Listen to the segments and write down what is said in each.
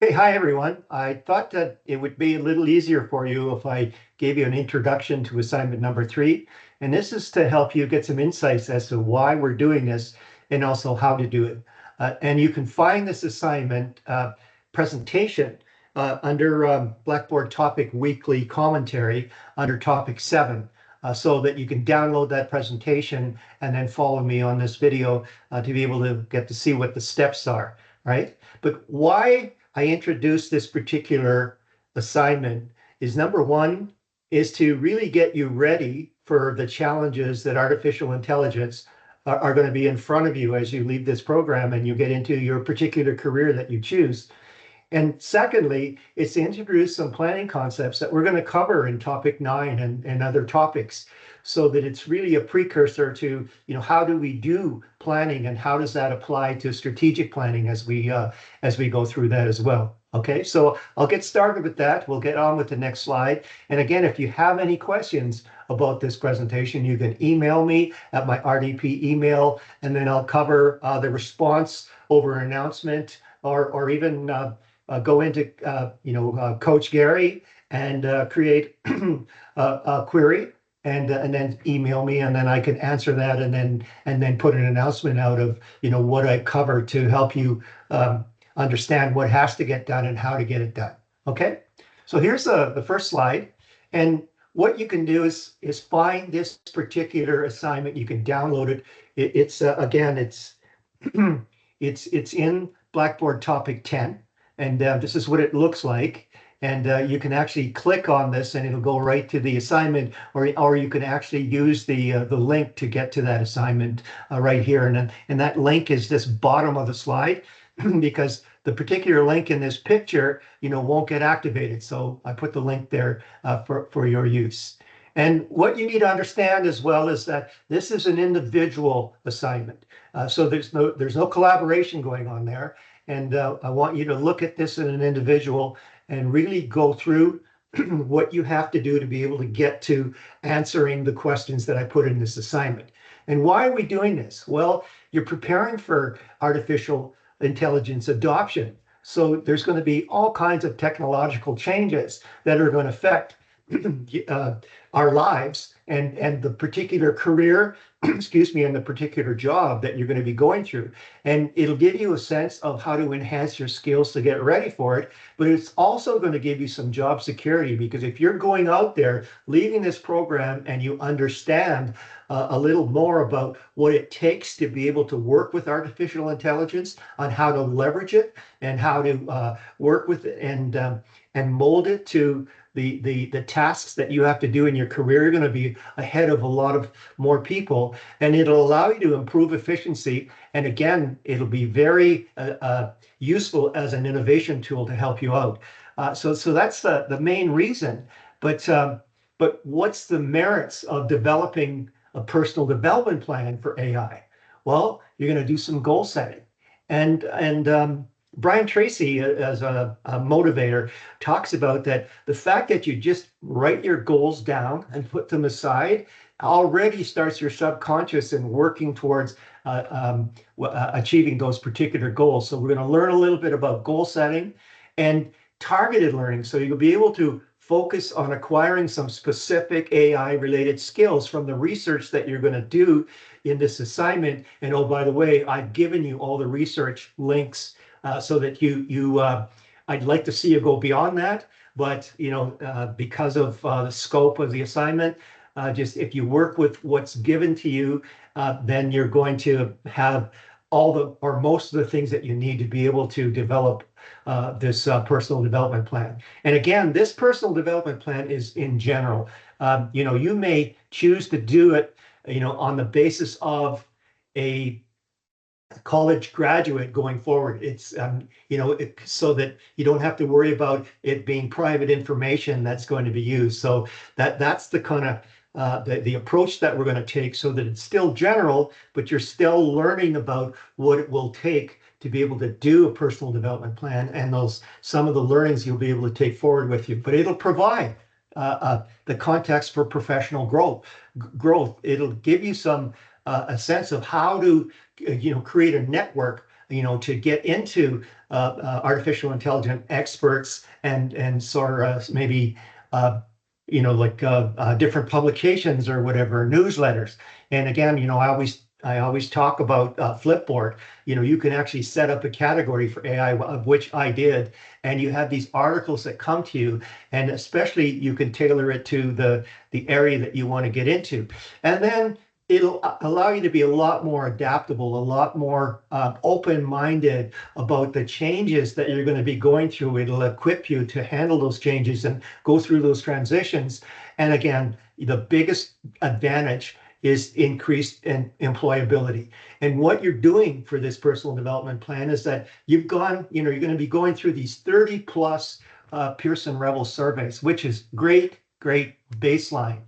Hey, hi everyone. I thought that it would be a little easier for you if I gave you an introduction to assignment number 3. And this is to help you get some insights as to why we're doing this and also how to do it. And you can find this assignment presentation under Blackboard Topic Weekly Commentary under Topic 7. So that you can download that presentation and then follow me on this video to be able to get to see what the steps are, right? But why I introduced this particular assignment is number one is to really get you ready for the challenges that artificial intelligence are going to be in front of you as you leave this program and you get into your particular career that you choose. And secondly, it's to introduce some planning concepts that we're going to cover in topic 9 and other topics so that it's really a precursor to, how do we do planning and how does that apply to strategic planning as we go through that as well. Okay, so I'll get started with that. We'll get on with the next slide. And again, if you have any questions about this presentation, you can email me at my RDP email, and then I'll cover the response over announcement or even go into Coach Gary and create a query and then email me, and then I can answer that and then put an announcement out of what I cover to help you understand what has to get done and how to get it done. Okay, so here's the first slide, and what you can do is find this particular assignment. You can download it. It's again, it's in Blackboard Topic 10. And this is what it looks like. And you can actually click on this and it'll go right to the assignment, or you can actually use the link to get to that assignment right here. And that link is this bottom of the slide because the particular link in this picture, won't get activated. So I put the link there for your use. And what you need to understand as well is that this is an individual assignment. So there's no collaboration going on there. And I want you to look at this in an individual and really go through what you have to do to be able to get to answering the questions that I put in this assignment. And why are we doing this? Well, you're preparing for artificial intelligence adoption. So there's going to be all kinds of technological changes that are going to affect our lives and the particular career, excuse me, and the particular job that you're going to be going through. And it'll give you a sense of how to enhance your skills to get ready for it. But it's also going to give you some job security, because if you're going out there, leaving this program, and you understand a little more about what it takes to be able to work with artificial intelligence, on how to leverage it and how to work with it and mold it to the tasks that you have to do in your career, you're going to be ahead of a lot of more people, and it'll allow you to improve efficiency. And again, it'll be very useful as an innovation tool to help you out. So that's the main reason. But what's the merits of developing a personal development plan for AI? Well, you're going to do some goal setting, and Brian Tracy, as a motivator, talks about that the fact that you just write your goals down and put them aside already starts your subconscious in working towards achieving those particular goals. So we're going to learn a little bit about goal setting and targeted learning. So you'll be able to focus on acquiring some specific AI related skills from the research that you're going to do in this assignment. And oh, by the way, I've given you all the research links so that I'd like to see you go beyond that. But, because of the scope of the assignment, just if you work with what's given to you, then you're going to have or most of the things that you need to be able to develop this personal development plan. And again, this personal development plan is in general. You may choose to do it, on the basis of a college graduate going forward. It's so that you don't have to worry about it being private information that's going to be used. So that's the kind of the approach that we're going to take, so that it's still general, but you're still learning about what it will take to be able to do a personal development plan, and some of the learnings you'll be able to take forward with you. But it'll provide the context for professional growth. It'll give you a sense of how to create a network to get into artificial intelligence experts and sort of maybe like different publications or whatever, newsletters. And again, I always talk about Flipboard. You can actually set up a category for AI, of which I did, and you have these articles that come to you, and especially you can tailor it to the area that you want to get into. And then it'll allow you to be a lot more adaptable, a lot more open-minded about the changes that you're going to be going through. It'll equip you to handle those changes and go through those transitions. And again, the biggest advantage is increased in employability. And what you're doing for this personal development plan is that you're going to be going through these 30 plus Pearson Revel surveys, which is great baseline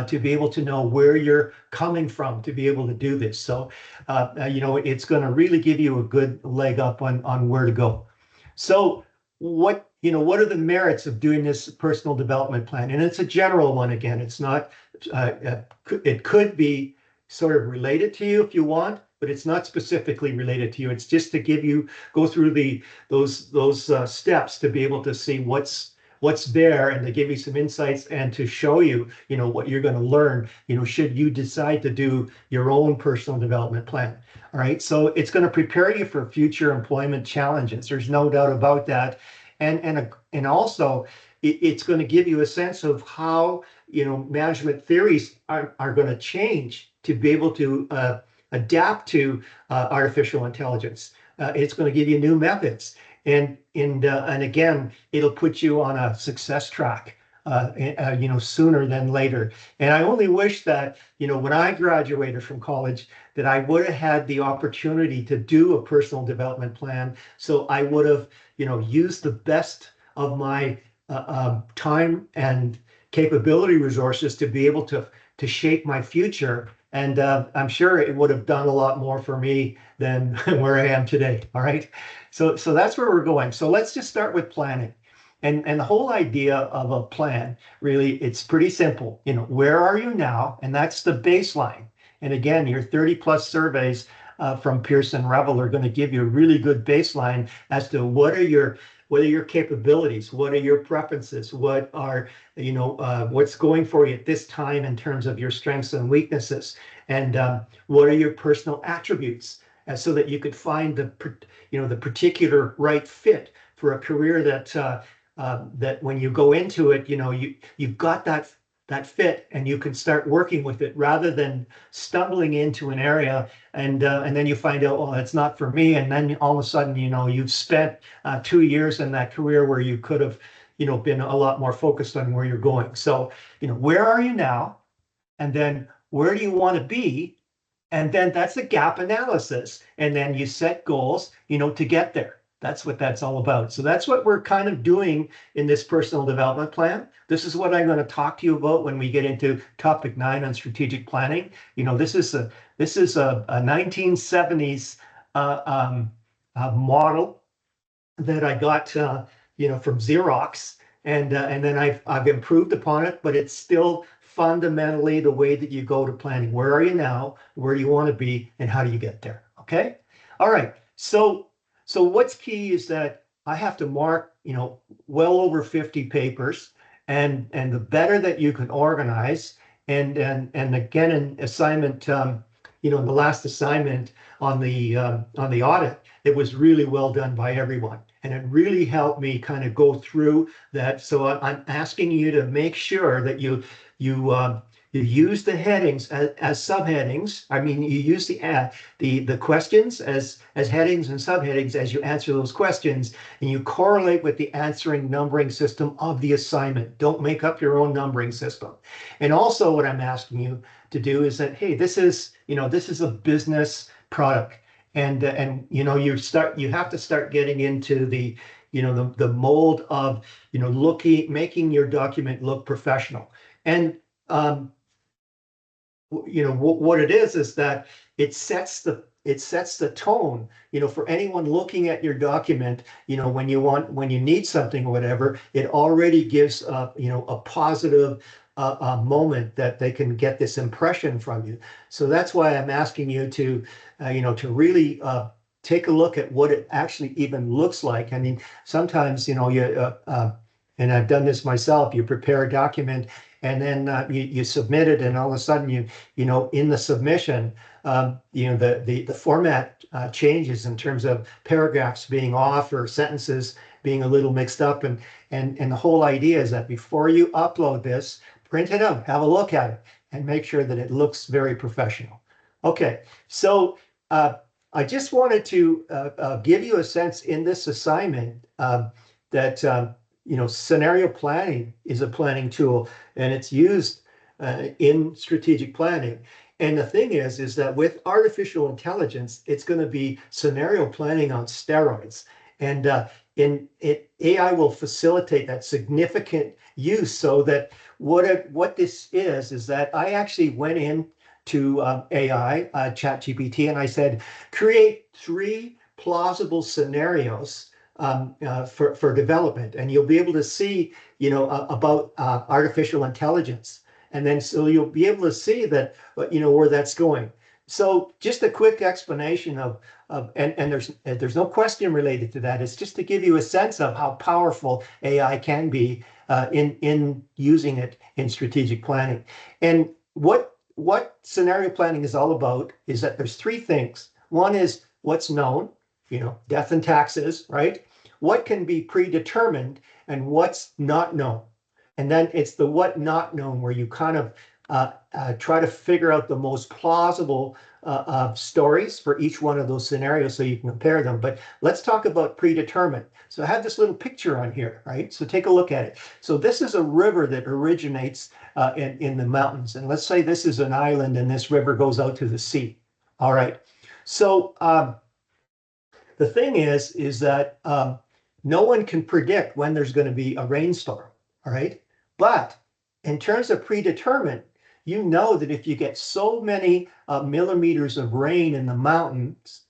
to be able to know where you're coming from to be able to do this. So, it's going to really give you a good leg up on where to go. So what are the merits of doing this personal development plan? And it's a general one. Again, it's not, it could be sort of related to you if you want, but it's not specifically related to you. It's just to go through those steps to be able to see what's there and to give you some insights and to show you, what you're going to learn, should you decide to do your own personal development plan. All right. So it's going to prepare you for future employment challenges. There's no doubt about that. And also it's going to give you a sense of how, management theories are going to change to be able to adapt to artificial intelligence. It's going to give you new methods. And again, it'll put you on a success track, sooner than later. And I only wish that, when I graduated from college, that I would have had the opportunity to do a personal development plan. So I would have, used the best of my time and capability resources to be able to shape my future. And I'm sure it would have done a lot more for me than where I am today. All right. So that's where we're going. So let's just start with planning. And the whole idea of a plan, really, it's pretty simple. Where are you now? And that's the baseline. And again, your 30 plus surveys from Pearson Revel are going to give you a really good baseline as to what are your capabilities, what are your preferences, what are, what's going for you at this time in terms of your strengths and weaknesses, and what are your personal attributes, so that you could find the particular right fit for a career that when you go into it, you've got that fit and you can start working with it rather than stumbling into an area and then you find out, oh, it's not for me. And then all of a sudden, you've spent 2 years in that career where you could have, been a lot more focused on where you're going. So, where are you now? And then where do you want to be? And then that's a gap analysis. And then you set goals, to get there. That's what that's all about. So that's what we're kind of doing in this personal development plan. This is what I'm going to talk to you about when we get into topic 9 on strategic planning. This is a 1970s model that I got from Xerox, and then I've improved upon it, but it's still fundamentally the way that you go to planning. Where are you now? Where do you want to be? And how do you get there? Okay. All right. So what's key is that I have to mark, well over 50 papers, and the better that you can organize, and again, in assignment, the last assignment on the audit, it was really well done by everyone, and it really helped me kind of go through that. So I'm asking you to make sure that you use the headings as subheadings. I mean, you use the questions as headings and subheadings as you answer those questions, and you correlate with the answering numbering system of the assignment. Don't make up your own numbering system. And also, what I'm asking you to do is that, hey, this is a business product, and you have to start getting into the mold of making your document look professional. And what it is that it sets the tone, for anyone looking at your document, when you need something or whatever, it already gives a positive moment that they can get this impression from you. So that's why I'm asking you to really take a look at what it actually even looks like. I mean, sometimes, and I've done this myself, you prepare a document and then you submit it, and all of a sudden in the submission, the format changes in terms of paragraphs being off or sentences being a little mixed up. And the whole idea is that before you upload this, print it out, have a look at it, and make sure that it looks very professional. Okay, so I just wanted to give you a sense in this assignment that scenario planning is a planning tool, and it's used in strategic planning. And the thing is that with artificial intelligence, it's going to be scenario planning on steroids. And AI will facilitate that significant use, so that what this is that I actually went in to AI, ChatGPT, and I said, create 3 plausible scenarios for development, and you'll be able to see, about artificial intelligence, and then so you'll be able to see that, where that's going. So just a quick explanation and there's no question related to that. It's just to give you a sense of how powerful AI can be in using it in strategic planning. And what scenario planning is all about is that there's 3 things. One is what's known, death and taxes, right? What can be predetermined and what's not known. And then it's the what not known, where you kind of try to figure out the most plausible stories for each one of those scenarios so you can compare them. But let's talk about predetermined. So I have this little picture on here, right? So take a look at it. So this is a river that originates in the mountains. And let's say this is an island and this river goes out to the sea. All right. So the thing is that no one can predict when there's going to be a rainstorm. All right. But in terms of predetermined, you know that if you get so many millimeters of rain in the mountains,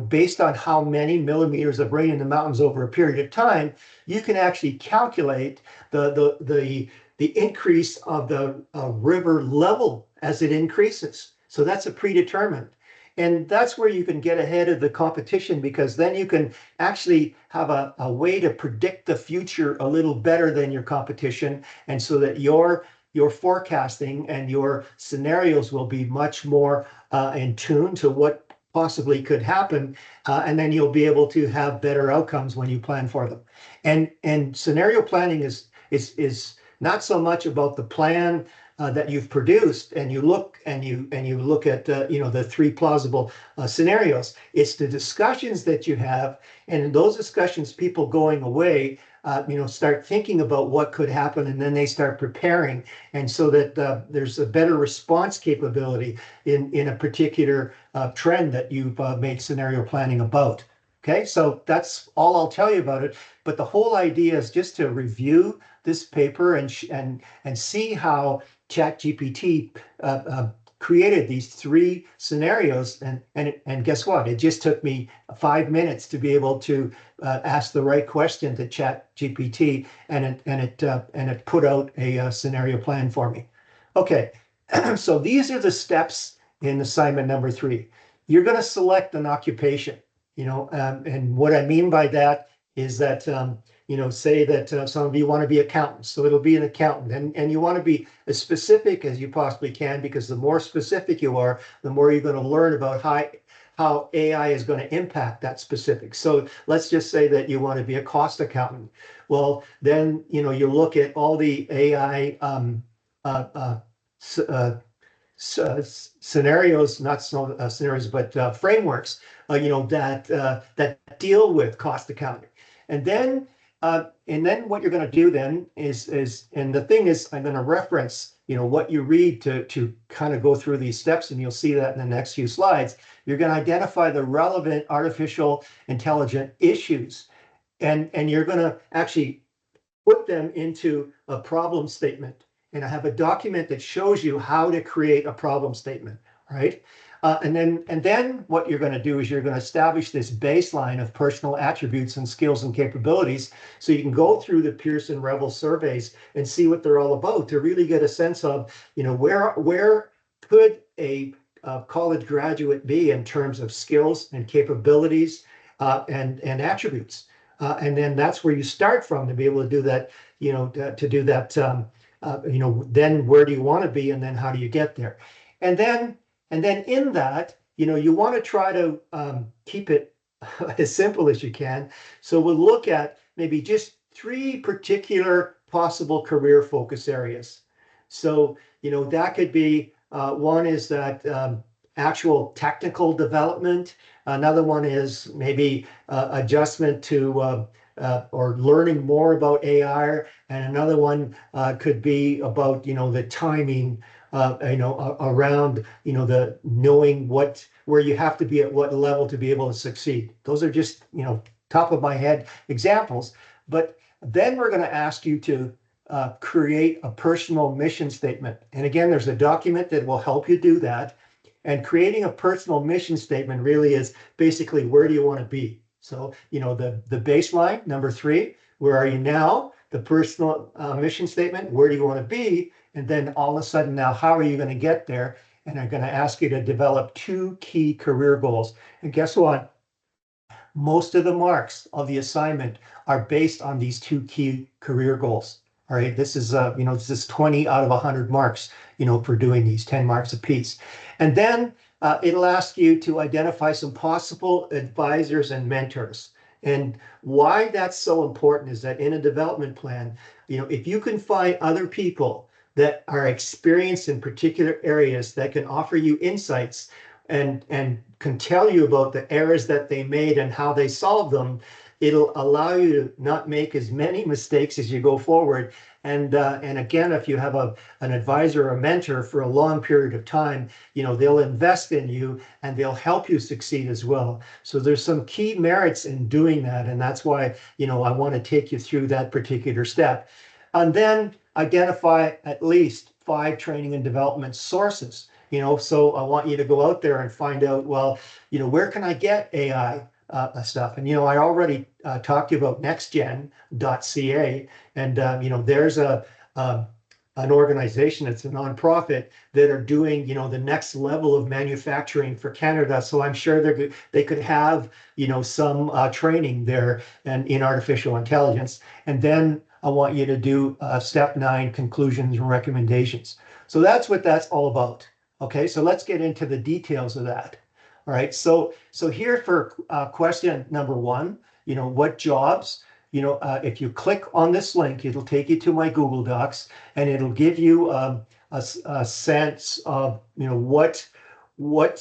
based on how many millimeters of rain in the mountains over a period of time, you can actually calculate the increase of the river level as it increases. So that's a predetermined. And that's where you can get ahead of the competition, because then you can actually have a way to predict the future a little better than your competition. And so that your forecasting and your scenarios will be much more in tune to what possibly could happen. And then you'll be able to have better outcomes when you plan for them. And scenario planning is not so much about the plan that you've produced, and you look at the 3 plausible scenarios. It's the discussions that you have, and in those discussions, people going away start thinking about what could happen, and then they start preparing, and so that there's a better response capability in a particular trend that you've made scenario planning about. Okay, so that's all I'll tell you about it. But the whole idea is just to review this paper and see how ChatGPT created these 3 scenarios, and guess what? It just took me 5 minutes to be able to ask the right question to ChatGPT, and it put out a scenario plan for me. Okay, so these are the steps in assignment number 3. You're going to select an occupation, and what I mean by that is that say that some of you want to be accountants, so it'll be an accountant, and you want to be as specific as you possibly can, because the more specific you are, the more you're going to learn about how AI is going to impact that specific. So let's just say that you want to be a cost accountant. Well, then you look at all the AI scenarios, not so scenarios, but frameworks, that deal with cost accounting, and then what you're going to do then is, and the thing is, I'm going to reference, what you read to kind of go through these steps, and you'll see that in the next few slides. You're going to identify the relevant artificial intelligence issues, and you're going to actually put them into a problem statement. And I have a document that shows you how to create a problem statement, right? And then what you're going to do is you're going to establish this baseline of personal attributes and skills and capabilities, so you can go through the Pearson Revel surveys and see what they're all about, to really get a sense of, where could a college graduate be in terms of skills and capabilities and attributes? And then that's where you start from to be able to do that, to do that, then where do you want to be, and then how do you get there? And then in that, you want to try to keep it as simple as you can. So we'll look at maybe just 3 particular possible career focus areas. So, that could be one is that actual technical development. Another one is maybe adjustment to or learning more about AI. And another one could be about, the timing, around, the knowing where you have to be at what level to be able to succeed. Those are just, top of my head examples. But then we're going to ask you to create a personal mission statement. And again, there's a document that will help you do that. And creating a personal mission statement really is basically, where do you want to be? So, the baseline, number 3, where are you now? The personal mission statement, where do you want to be? And then all of a sudden now, how are you going to get there? And I'm going to ask you to develop 2 key career goals. And guess what? Most of the marks of the assignment are based on these 2 key career goals. All right, this is this is 20 out of 100 marks, for doing these 10 marks apiece. And then it'll ask you to identify some possible advisors and mentors. And why that's so important is that in a development plan, if you can find other people that are experienced in particular areas that can offer you insights and can tell you about the errors that they made and how they solved them, it'll allow you to not make as many mistakes as you go forward. And again, if you have an advisor or a mentor for a long period of time, they'll invest in you and they'll help you succeed as well. So there's some key merits in doing that. And that's why, I want to take you through that particular step. And then identify at least 5 training and development sources. So I want you to go out there and find out, well, where can I get AI stuff? And, I already talked to you about nextgen.ca. And, there's an organization, it's a nonprofit, that are doing, the next level of manufacturing for Canada. So I'm sure they could have, some training there and in artificial intelligence. And then I want you to do step 9, conclusions and recommendations. So that's what that's all about. Okay, so let's get into the details of that. All right, so here for question number 1, what jobs? If you click on this link, it'll take you to my Google Docs, and it'll give you a sense of what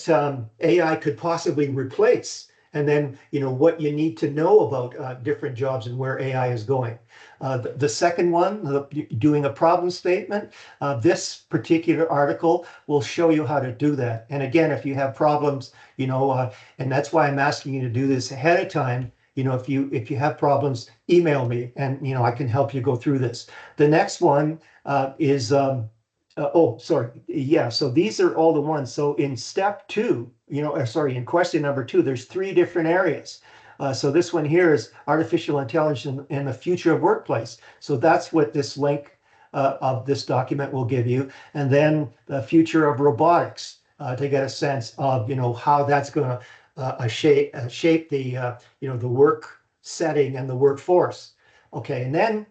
AI could possibly replace, and then what you need to know about different jobs and where AI is going. The second one, doing a problem statement, this particular article will show you how to do that. And again, if you have problems, and that's why I'm asking you to do this ahead of time. If you have problems, email me, and I can help you go through this. The next one is so these are all the ones. So in step 2, in question number 2, there's 3 different areas. So this one here is artificial intelligence and the future of workplace. So that's what this link of this document will give you. And then the future of robotics, to get a sense of how that's going to shape the the work setting and the workforce. Okay, and then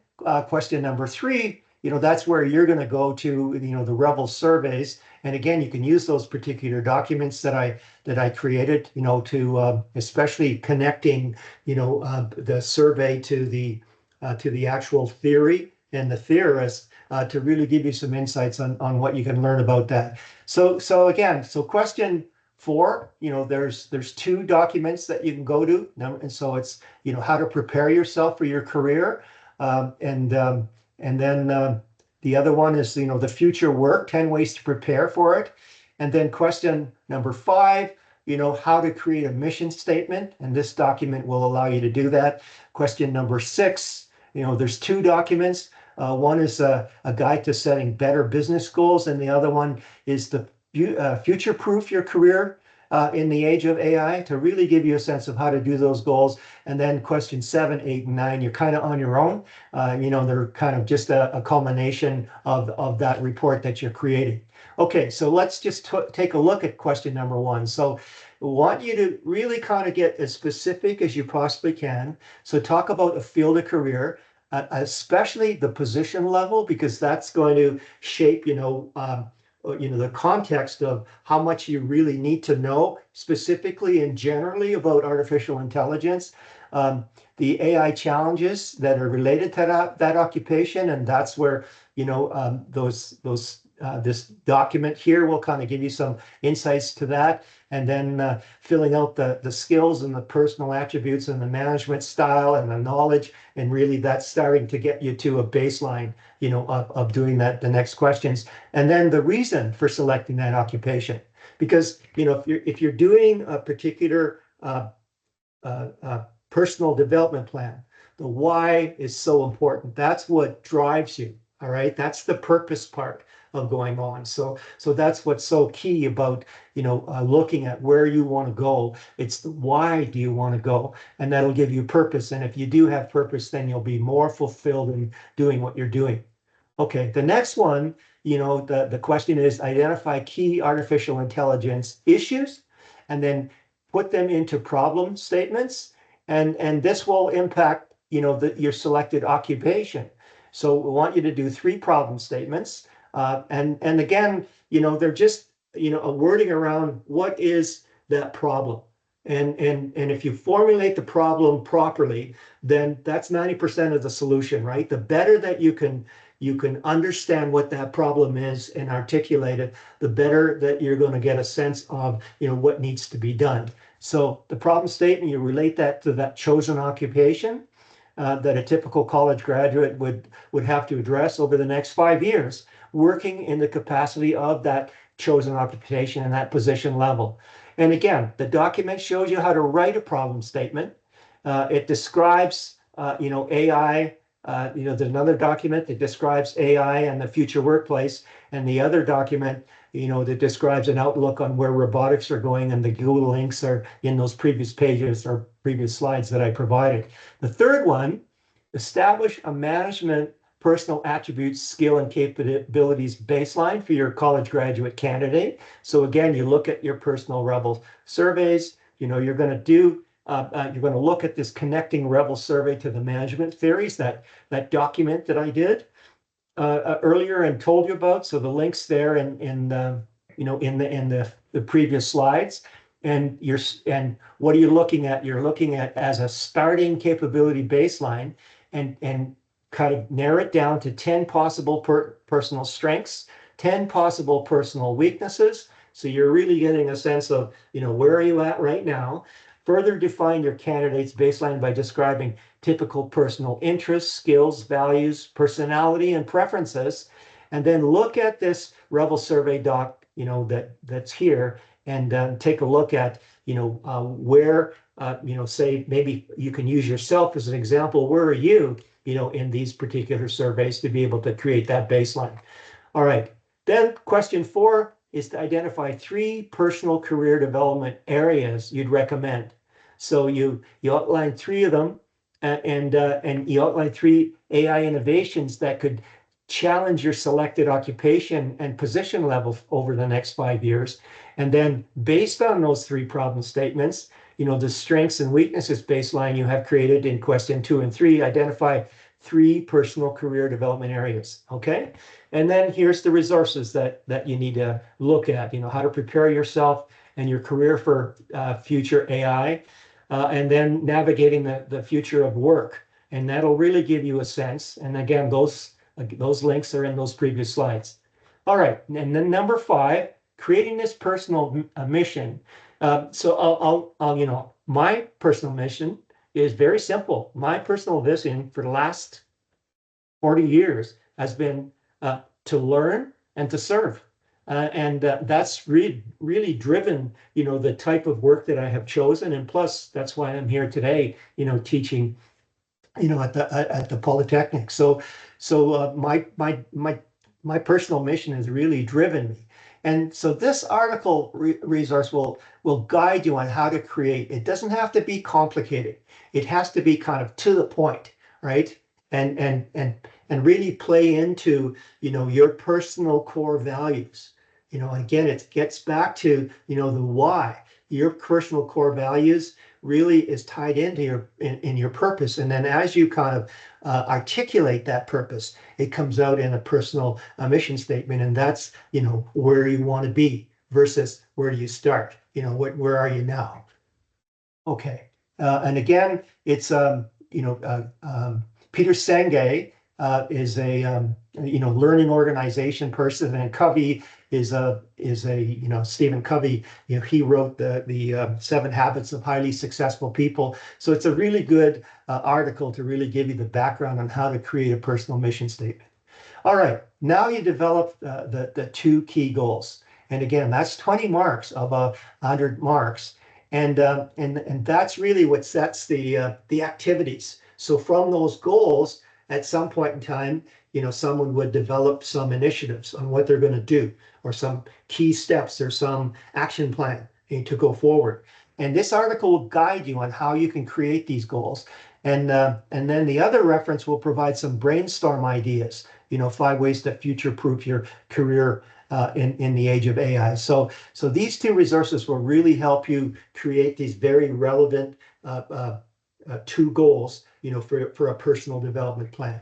question number 3, that's where you're going to go to the Revel surveys. And again, you can use those particular documents that I created, to especially connecting the survey to the actual theory and the theorists, to really give you some insights on what you can learn about that. So again, question 4, there's 2 documents that you can go to, and so it's how to prepare yourself for your career, and then the other one is the future work, 10 ways to prepare for it. And then question number 5, how to create a mission statement, and this document will allow you to do that. Question number 6, there's 2 documents. One is a guide to setting better business goals, and the other one is the future-proof your career. in the age of AI to really give you a sense of how to do those goals. And then question 7, 8, and 9, you're kind of on your own. They're kind of just a culmination of that report that you're creating. Okay, so let's just take a look at question number 1. So I want you to really kind of get as specific as you possibly can. So talk about a field of career, especially the position level, because that's going to shape, the context of how much you really need to know specifically and generally about artificial intelligence, the AI challenges that are related to that occupation, and that's where this document here will kind of give you some insights to that, and then filling out the skills and the personal attributes and the management style and the knowledge, and really that's starting to get you to a baseline, of doing that, the next questions, and then the reason for selecting that occupation, because if you're doing a particular personal development plan, the why is so important. That's what drives you. All right, that's the purpose part of going on. So that's what's so key about looking at where you want to go. It's the why do you want to go, and that'll give you purpose. And if you do have purpose, then you'll be more fulfilled in doing what you're doing. Okay, the next one, the question is identify key artificial intelligence issues, and then put them into problem statements, and this will impact your selected occupation. So we want you to do 3 problem statements. And again, they're just, a wording around what is that problem. And if you formulate the problem properly, then that's 90% of the solution, right? The better that you can understand what that problem is and articulate it, the better that you're going to get a sense of, what needs to be done. So the problem statement, you relate that to that chosen occupation that a typical college graduate would have to address over the next 5 years, working in the capacity of that chosen occupation and that position level. And again, the document shows you how to write a problem statement. It describes, AI. There's another document that describes AI and the future workplace, and the other document, that describes an outlook on where robotics are going, and the Google links are in those previous pages or previous slides that I provided. The third one, establish a management personal attributes, skill, and capabilities baseline for your college graduate candidate. So again, you look at your personal rebel surveys. You're going to look at this connecting rebel survey to the management theories, that document that I did earlier and told you about. So the links there in the previous slides. And what are you looking at? You're looking at as a starting capability baseline, and kind of narrow it down to 10 possible personal strengths, 10 possible personal weaknesses. So you're really getting a sense of, where are you at right now? Further define your candidate's baseline by describing typical personal interests, skills, values, personality, and preferences. And then look at this Rebel survey doc, that's here, and take a look at, where, say maybe you can use yourself as an example. Where are you, in these particular surveys to be able to create that baseline? All right. Then question 4 is to identify 3 personal career development areas you'd recommend. So you outline 3 of them, and you outline 3 AI innovations that could challenge your selected occupation and position level over the next 5 years. And then based on those 3 problem statements, the strengths and weaknesses baseline you have created in question 2 and 3, identify 3 personal career development areas. Okay. And then here's the resources that you need to look at, how to prepare yourself and your career for future AI, and then navigating the future of work. And that'll really give you a sense. And again, those links are in those previous slides. All right. And then number 5, creating this personal mission. So my personal mission is very simple. My personal vision for the last 40 years has been to learn and to serve. And that's really driven, the type of work that I have chosen. And plus, that's why I'm here today, teaching, at the Polytechnic. So my personal mission has really driven me. And so this article resource will guide you on how to create. It doesn't have to be complicated. It has to be kind of to the point, right? And really play into, your personal core values. Again, it gets back to, the why. Your personal core values really is tied into in your purpose. And then as you kind of articulate that purpose, it comes out in a personal mission statement. And that's, where you want to be versus where do you start? Where are you now? Okay. And again, it's, Peter Senge is a, learning organization person, and Covey is a, Stephen Covey, he wrote the 7 Habits of Highly Successful People. So it's a really good article to really give you the background on how to create a personal mission statement. All right, now you develop the 2 key goals. And again, that's 20 marks of 100 marks. And that's really what sets the activities. So from those goals, at some point in time, someone would develop some initiatives on what they're going to do, or some key steps, or some action plan to go forward. And this article will guide you on how you can create these goals. And then the other reference will provide some brainstorm ideas, 5 ways to future-proof your career in the age of AI. So these 2 resources will really help you create these very relevant 2 goals, for a personal development plan.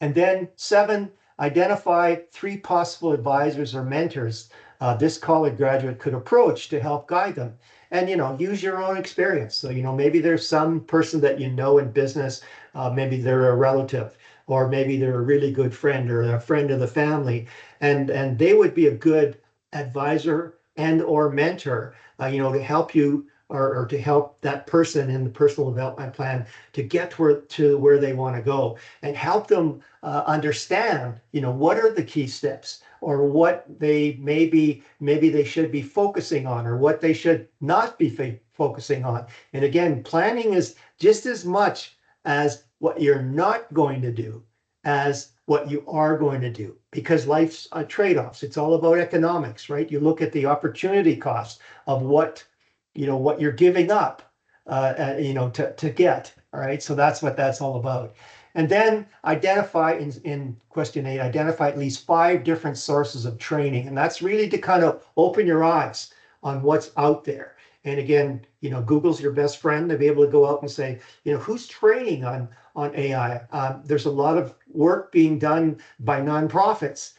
And then 7, identify 3 possible advisors or mentors this college graduate could approach to help guide them. And, use your own experience. So, maybe there's some person that in business, maybe they're a relative, or maybe they're a really good friend or a friend of the family, and they would be a good advisor and or mentor, to help you or to help that person in the personal development plan to get to where they want to go, and help them understand, what are the key steps, or what they maybe they should be focusing on, or what they should not be focusing on. And again, planning is just as much as what you're not going to do as what you are going to do, because life's trade-offs. It's all about economics, right? You look at the opportunity cost of what you're giving up, to get. All right. So that's what that's all about. And then identify in question 8, identify at least 5 different sources of training. And that's really to kind of open your eyes on what's out there. And again, Google's your best friend to be able to go out and say, who's training on AI? There's a lot of work being done by nonprofits,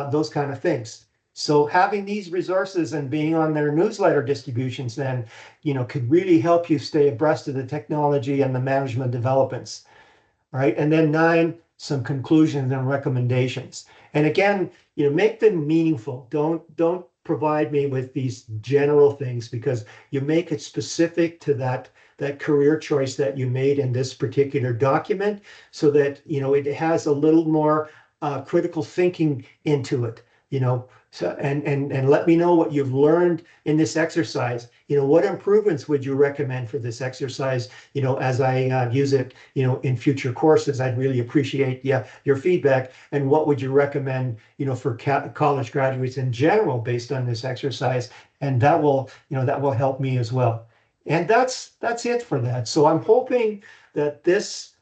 those kind of things. So having these resources and being on their newsletter distributions then, could really help you stay abreast of the technology and the management developments, right? And then 9, some conclusions and recommendations. And again, make them meaningful. Don't provide me with these general things, because you make it specific to that career choice that you made in this particular document, so that, it has a little more critical thinking into it, So, and let me know what you've learned in this exercise. What improvements would you recommend for this exercise, as I use it, in future courses? I'd really appreciate your feedback. And what would you recommend, for college graduates in general based on this exercise? And that will help me as well. And that's it for that. So I'm hoping that this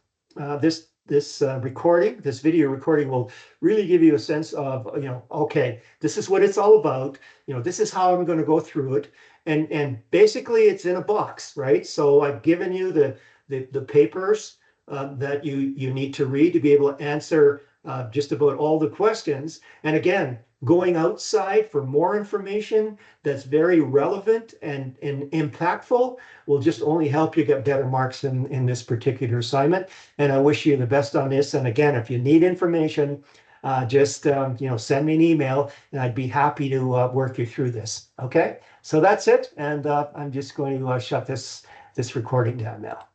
video recording will really give you a sense of, okay, this is what it's all about. This is how I'm going to go through it. And basically it's in a box, right? So I've given you the papers that you need to read to be able to answer just about all the questions. And again, going outside for more information that's very relevant and impactful will just only help you get better marks in this particular assignment. And I wish you the best on this. And again, if you need information, just send me an email, and I'd be happy to work you through this. Okay, so that's it. And I'm just going to shut this recording down now.